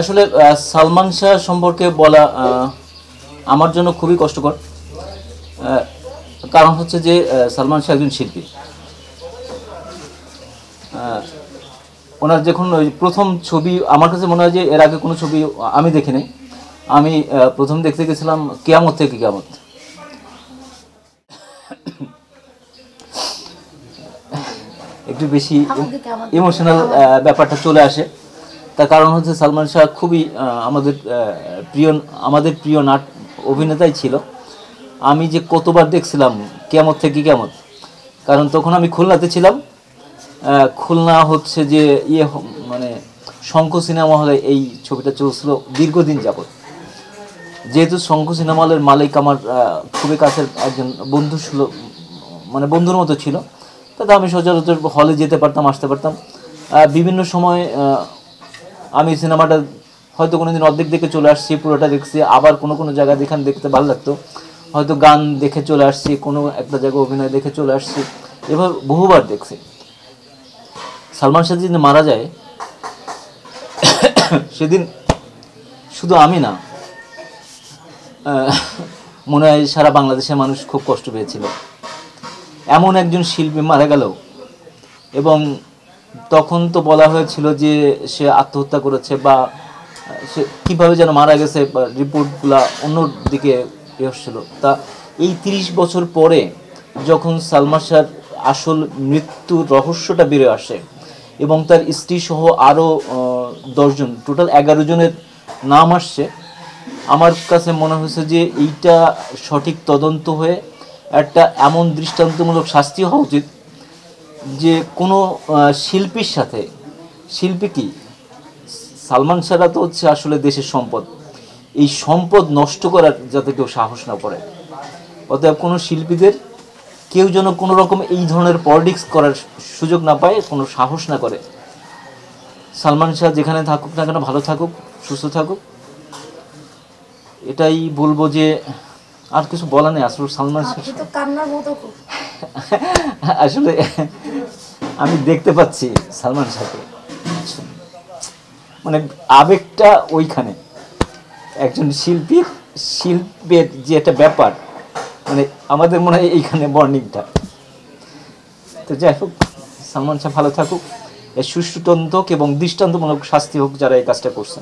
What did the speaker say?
আসলে সালমান শাহ সম্পর্কে বলা আমার জন্য খুবই কষ্টকর। কারণ হচ্ছে যে সালমান শাহ একজন শিল্পী। ওনার যখন ওই প্রথম ছবি, আমার কাছে মনে হয় যে এর আগে কোনো ছবি আমি দেখি নাই। আমি প্রথম দেখতে গেছিলাম কিয়ামত থেকে কিয়ামত। একটু বেশি ইমোশনাল ব্যাপারটা চলে আসে। তার কারণ হচ্ছে সালমান শাহ খুবই আমাদের প্রিয় অভিনেতাই ছিল। আমি যে কতবার দেখছিলাম কিয়ামত থেকে কিয়ামত, কারণ তখন আমি খুলনাতে ছিলাম। খুলনা হচ্ছে যে মানে শঙ্খ সিনেমা হলে এই ছবিটা চলছিল দীর্ঘদিন যাবত। যেহেতু শঙ্খ সিনেমা হলের মালিক আমার খুবই কাছের একজন বন্ধু ছিল, মানে বন্ধুর মতো ছিল। তাতে আমি সচরাচর হলে যেতে পারতাম, আসতে পারতাম। বিভিন্ন সময় আমি সিনেমাটা হয়তো কোনো দিন অর্ধেক দেখে চলে আসছি, পুরোটা দেখছি। আবার কোনো কোনো জায়গায় যেখানে দেখতে ভালো লাগতো হয়তো গান দেখে চলে আসছি, কোনো একটা জায়গায় অভিনয় দেখে চলে আসছি। এভাবে বহুবার দেখছি। সালমান শাহ যেদিন মারা যায় সেদিন শুধু আমি না, মনে হয় সারা বাংলাদেশের মানুষ খুব কষ্ট পেয়েছিল। এমন একজন শিল্পী মারা গেল, এবং তখন তো বলা হয়েছিল যে সে আত্মহত্যা করেছে বা সে কীভাবে যেন মারা গেছে, রিপোর্টগুলো অন্যদিকে এসেছিল। তা এই 30 বছর পরে যখন সালমান শাহর আসল মৃত্যুর রহস্যটা বেরিয়ে আসে এবং তার স্ত্রী সহ আরও 10 জন, টোটাল 11 জনের নাম আসছে, আমার কাছে মনে হয়েছে যে এইটা সঠিক তদন্ত হয়ে একটা এমন দৃষ্টান্তমূলক শাস্তি হওয়া উচিত যে কোনো শিল্পীর সাথে, শিল্পী কি সালমান শাহরা তো হচ্ছে আসলে দেশের সম্পদ, এই সম্পদ নষ্ট করার যাতে কেউ সাহস না করে। অতএব কোনো শিল্পীদের কেউ যেন কোনো রকম এই ধরনের পলিটিক্স করার সুযোগ না পায়, কোনো সাহস না করে। সালমান শাহ যেখানে থাকুক না কেন, ভালো থাকুক, সুস্থ থাকুক, এটাই বলবো। যে আর কিছু বলা নেই আসলে। সালমান শাহ আসলে আমি দেখতে পাচ্ছি সালমান শাহকে, মানে আবেগটা ওইখানে। একজন শিল্পের যে একটা ব্যাপার, মানে আমাদের মনে হয় এইখানে বর্নিংটা। তো যাই হোক, সালমান শাহ ভালো থাকুক, এর সুষ্ঠু তদন্ত এবং দৃষ্টান্তমূলক শাস্তি হোক যারা এই কাজটা করছে।